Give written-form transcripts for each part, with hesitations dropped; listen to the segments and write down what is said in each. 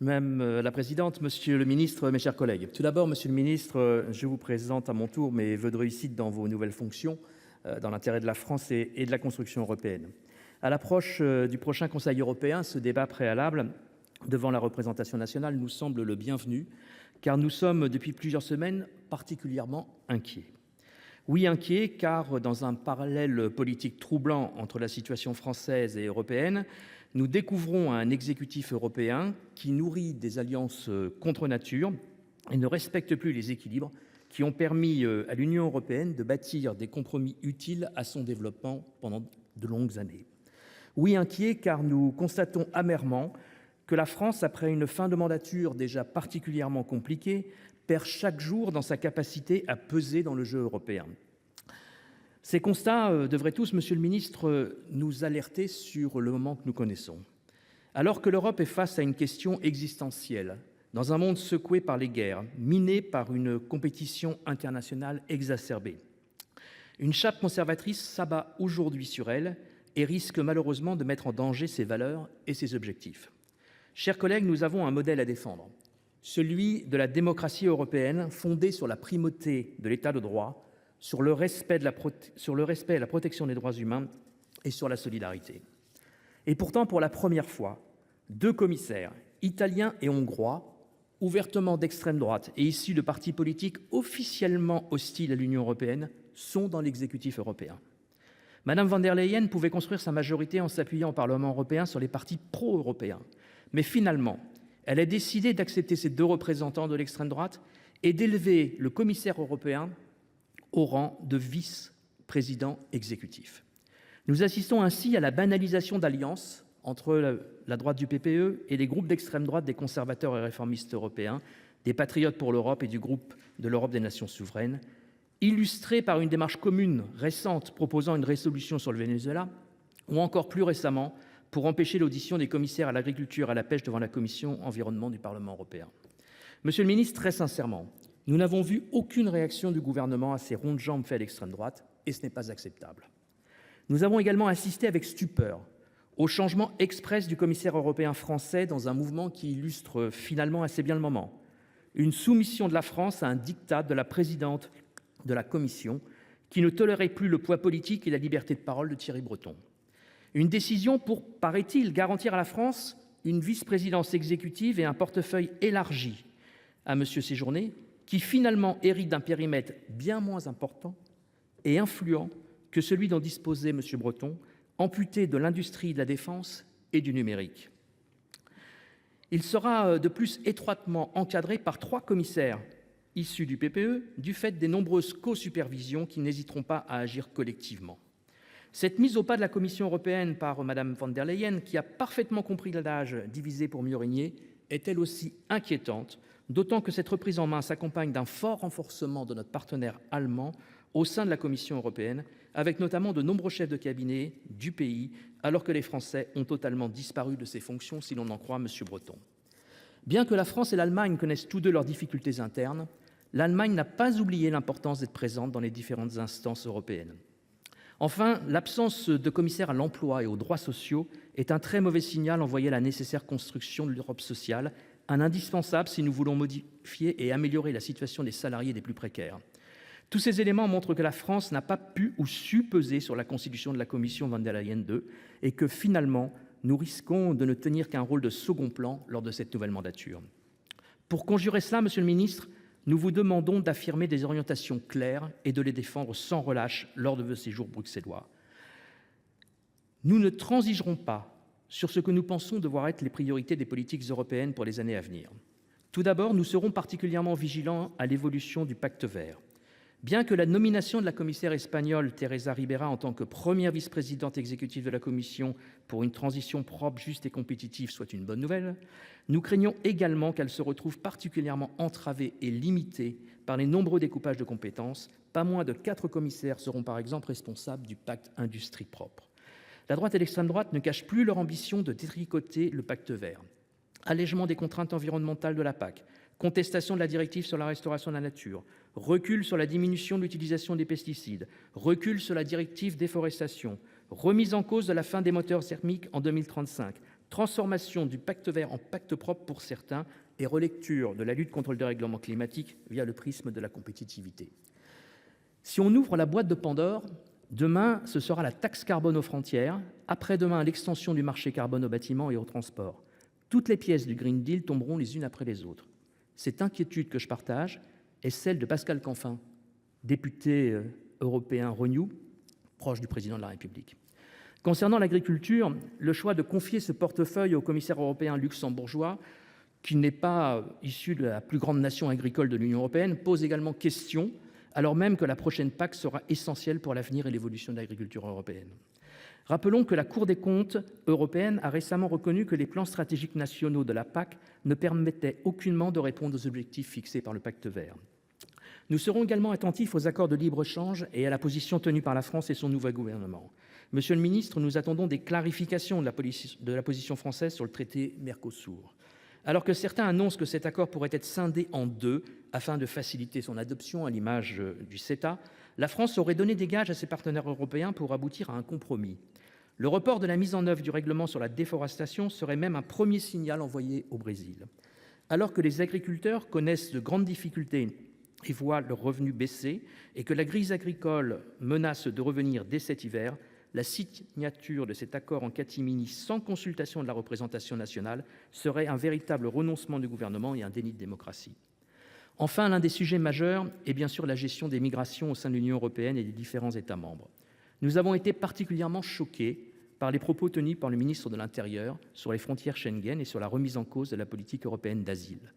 Madame la présidente, monsieur le ministre, mes chers collègues. Tout d'abord, monsieur le ministre, je vous présente à mon tour mes vœux de réussite dans vos nouvelles fonctions, dans l'intérêt de la France et de la construction européenne. À l'approche du prochain Conseil européen, ce débat préalable devant la représentation nationale nous semble le bienvenu, car nous sommes depuis plusieurs semaines particulièrement inquiets. Oui, inquiets, car dans un parallèle politique troublant entre la situation française et européenne, nous découvrons un exécutif européen qui nourrit des alliances contre nature et ne respecte plus les équilibres qui ont permis à l'Union européenne de bâtir des compromis utiles à son développement pendant de longues années. Oui, inquiets, car nous constatons amèrement que la France, après une fin de mandature déjà particulièrement compliquée, perd chaque jour dans sa capacité à peser dans le jeu européen. Ces constats devraient tous, monsieur le ministre, nous alerter sur le moment que nous connaissons. Alors que l'Europe est face à une question existentielle, dans un monde secoué par les guerres, miné par une compétition internationale exacerbée, une chape conservatrice s'abat aujourd'hui sur elle et risque malheureusement de mettre en danger ses valeurs et ses objectifs. Chers collègues, nous avons un modèle à défendre, celui de la démocratie européenne fondée sur la primauté de l'état de droit, sur le respect et la protection des droits humains et sur la solidarité. Et pourtant, pour la première fois, deux commissaires, italiens et hongrois, ouvertement d'extrême droite et issus de partis politiques officiellement hostiles à l'Union européenne, sont dans l'exécutif européen. Madame von der Leyen pouvait construire sa majorité en s'appuyant au Parlement européen sur les partis pro-européens. Mais finalement, elle a décidé d'accepter ces deux représentants de l'extrême droite et d'élever le commissaire européen au rang de vice-président exécutif. Nous assistons ainsi à la banalisation d'alliances entre la droite du PPE et les groupes d'extrême droite des conservateurs et réformistes européens, des Patriotes pour l'Europe et du groupe de l'Europe des nations souveraines, illustrée par une démarche commune récente proposant une résolution sur le Venezuela, ou encore plus récemment pour empêcher l'audition des commissaires à l'agriculture et à la pêche devant la commission environnement du Parlement européen. Monsieur le ministre, très sincèrement, nous n'avons vu aucune réaction du gouvernement à ces ronds de jambes faits à l'extrême droite, et ce n'est pas acceptable. Nous avons également assisté avec stupeur au changement express du commissaire européen français dans un mouvement qui illustre finalement assez bien le moment. Une soumission de la France à un diktat de la présidente de la Commission qui ne tolérait plus le poids politique et la liberté de parole de Thierry Breton. Une décision pour, paraît-il, garantir à la France une vice-présidence exécutive et un portefeuille élargi à M. Séjourné, qui finalement hérite d'un périmètre bien moins important et influent que celui dont disposait M. Breton, amputé de l'industrie de la défense et du numérique. Il sera de plus étroitement encadré par 3 commissaires issus du PPE, du fait des nombreuses co-supervisions qui n'hésiteront pas à agir collectivement. Cette mise au pas de la Commission européenne par Mme von der Leyen, qui a parfaitement compris l'adage « diviser pour mieux régner », est elle aussi inquiétante, d'autant que cette reprise en main s'accompagne d'un fort renforcement de notre partenaire allemand au sein de la Commission européenne, avec notamment de nombreux chefs de cabinet du pays, alors que les Français ont totalement disparu de ces fonctions, si l'on en croit M. Breton. Bien que la France et l'Allemagne connaissent tous deux leurs difficultés internes, l'Allemagne n'a pas oublié l'importance d'être présente dans les différentes instances européennes. Enfin, l'absence de commissaire à l'emploi et aux droits sociaux est un très mauvais signal envoyé à la nécessaire construction de l'Europe sociale, un indispensable si nous voulons modifier et améliorer la situation des salariés les plus précaires. Tous ces éléments montrent que la France n'a pas pu ou su peser sur la constitution de la Commission von der Leyen II et que finalement, nous risquons de ne tenir qu'un rôle de second plan lors de cette nouvelle mandature. Pour conjurer cela, monsieur le ministre, nous vous demandons d'affirmer des orientations claires et de les défendre sans relâche lors de vos séjours bruxellois. Nous ne transigerons pas sur ce que nous pensons devoir être les priorités des politiques européennes pour les années à venir. Tout d'abord, nous serons particulièrement vigilants à l'évolution du pacte vert. Bien que la nomination de la commissaire espagnole Teresa Ribera en tant que première vice-présidente exécutive de la Commission pour une transition propre, juste et compétitive soit une bonne nouvelle, nous craignons également qu'elle se retrouve particulièrement entravée et limitée par les nombreux découpages de compétences. Pas moins de 4 commissaires seront par exemple responsables du pacte industrie propre. La droite et l'extrême droite ne cachent plus leur ambition de détricoter le pacte vert. Allègement des contraintes environnementales de la PAC, contestation de la directive sur la restauration de la nature, recul sur la diminution de l'utilisation des pesticides, recul sur la directive déforestation, remise en cause de la fin des moteurs thermiques en 2035, transformation du pacte vert en pacte propre pour certains et relecture de la lutte contre le dérèglement climatique via le prisme de la compétitivité. Si on ouvre la boîte de Pandore, demain, ce sera la taxe carbone aux frontières, après-demain, l'extension du marché carbone aux bâtiments et aux transports. Toutes les pièces du Green Deal tomberont les unes après les autres. Cette inquiétude que je partage est celle de Pascal Canfin, député européen Renew, proche du président de la République. Concernant l'agriculture, le choix de confier ce portefeuille au commissaire européen luxembourgeois, qui n'est pas issu de la plus grande nation agricole de l'Union européenne, pose également question, alors même que la prochaine PAC sera essentielle pour l'avenir et l'évolution de l'agriculture européenne. Rappelons que la Cour des comptes européenne a récemment reconnu que les plans stratégiques nationaux de la PAC ne permettaient aucunement de répondre aux objectifs fixés par le Pacte vert. Nous serons également attentifs aux accords de libre-échange et à la position tenue par la France et son nouveau gouvernement. Monsieur le ministre, nous attendons des clarifications de la position française sur le traité Mercosur. Alors que certains annoncent que cet accord pourrait être scindé en deux afin de faciliter son adoption à l'image du CETA, la France aurait donné des gages à ses partenaires européens pour aboutir à un compromis. Le report de la mise en œuvre du règlement sur la déforestation serait même un premier signal envoyé au Brésil. Alors que les agriculteurs connaissent de grandes difficultés et voient leurs revenus baisser, et que la crise agricole menace de revenir dès cet hiver, la signature de cet accord en catimini sans consultation de la représentation nationale serait un véritable renoncement du gouvernement et un déni de démocratie. Enfin, l'un des sujets majeurs est bien sûr la gestion des migrations au sein de l'Union européenne et des différents États membres. Nous avons été particulièrement choqués par les propos tenus par le ministre de l'Intérieur sur les frontières Schengen et sur la remise en cause de la politique européenne d'asile.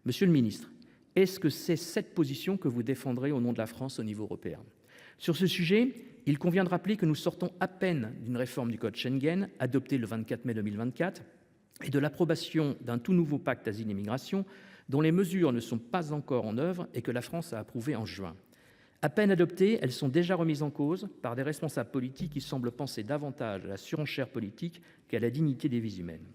Monsieur le ministre, est-ce que c'est cette position que vous défendrez au nom de la France au niveau européen ? Sur ce sujet, il convient de rappeler que nous sortons à peine d'une réforme du code Schengen, adoptée le 24 mai 2024, et de l'approbation d'un tout nouveau pacte asile et migration, dont les mesures ne sont pas encore en œuvre et que la France a approuvé en juin. À peine adoptées, elles sont déjà remises en cause par des responsables politiques qui semblent penser davantage à la surenchère politique qu'à la dignité des vies humaines.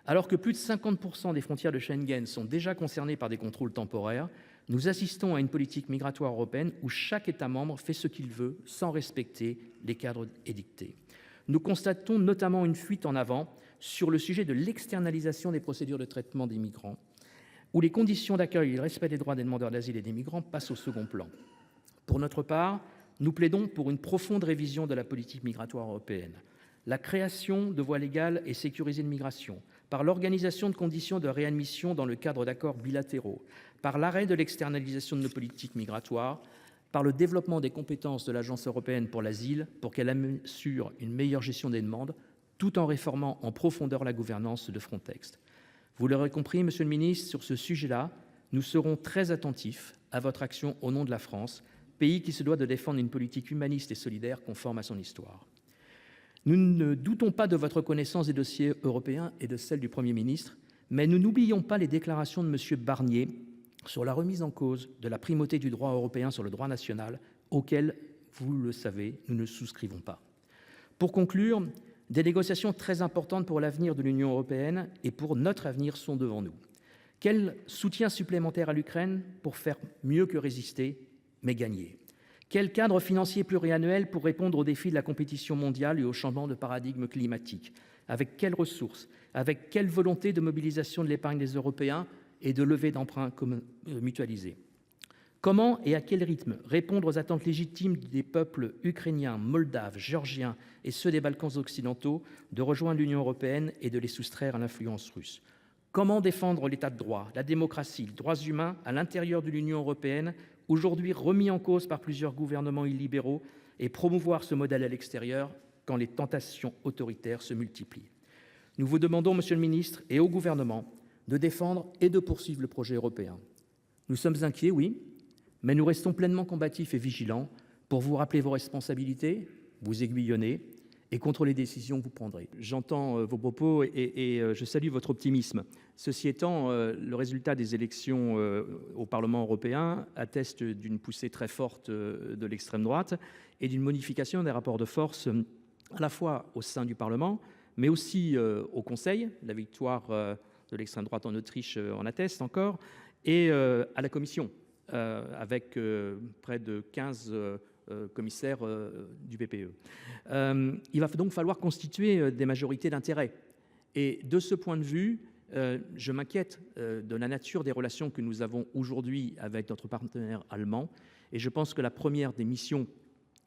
Alors que plus de 50% des frontières de Schengen sont déjà concernées par des contrôles temporaires, nous assistons à une politique migratoire européenne où chaque État membre fait ce qu'il veut sans respecter les cadres édictés. Nous constatons notamment une fuite en avant sur le sujet de l'externalisation des procédures de traitement des migrants, où les conditions d'accueil et le respect des droits des demandeurs d'asile et des migrants passent au second plan. Pour notre part, nous plaidons pour une profonde révision de la politique migratoire européenne. La création de voies légales et sécurisées de migration, par l'organisation de conditions de réadmission dans le cadre d'accords bilatéraux, par l'arrêt de l'externalisation de nos politiques migratoires, par le développement des compétences de l'Agence européenne pour l'asile pour qu'elle assure une meilleure gestion des demandes, tout en réformant en profondeur la gouvernance de Frontex. Vous l'aurez compris, Monsieur le Ministre, sur ce sujet-là, nous serons très attentifs à votre action au nom de la France, pays qui se doit de défendre une politique humaniste et solidaire conforme à son histoire. Nous ne doutons pas de votre connaissance des dossiers européens et de celle du Premier ministre, mais nous n'oublions pas les déclarations de M. Barnier sur la remise en cause de la primauté du droit européen sur le droit national, auquel, vous le savez, nous ne souscrivons pas. Pour conclure, des négociations très importantes pour l'avenir de l'Union européenne et pour notre avenir sont devant nous. Quel soutien supplémentaire à l'Ukraine pour faire mieux que résister, mais gagner ? Quel cadre financier pluriannuel pour répondre aux défis de la compétition mondiale et au changement de paradigme climatique ? Avec quelles ressources ? Avec quelle volonté de mobilisation de l'épargne des Européens et de levée d'emprunts mutualisés ? Comment et à quel rythme répondre aux attentes légitimes des peuples ukrainiens, moldaves, géorgiens et ceux des Balkans occidentaux de rejoindre l'Union européenne et de les soustraire à l'influence russe ? Comment défendre l'état de droit, la démocratie, les droits humains à l'intérieur de l'Union européenne, aujourd'hui remis en cause par plusieurs gouvernements illibéraux, et promouvoir ce modèle à l'extérieur quand les tentations autoritaires se multiplient ? Nous vous demandons, Monsieur le Ministre, et au gouvernement, de défendre et de poursuivre le projet européen. Nous sommes inquiets, oui, mais nous restons pleinement combatifs et vigilants pour vous rappeler vos responsabilités, vous aiguillonner et contre les décisions que vous prendrez. J'entends vos propos et je salue votre optimisme. Ceci étant, le résultat des élections au Parlement européen atteste d'une poussée très forte de l'extrême droite et d'une modification des rapports de force à la fois au sein du Parlement, mais aussi au Conseil. La victoire de l'extrême droite en Autriche en atteste encore, et à la Commission, avec près de 15 commissaires du PPE. Il va donc falloir constituer des majorités d'intérêt. Et de ce point de vue, je m'inquiète de la nature des relations que nous avons aujourd'hui avec notre partenaire allemand. Et je pense que la première des missions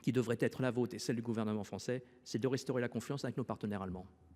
qui devrait être la vôtre et celle du gouvernement français, c'est de restaurer la confiance avec nos partenaires allemands.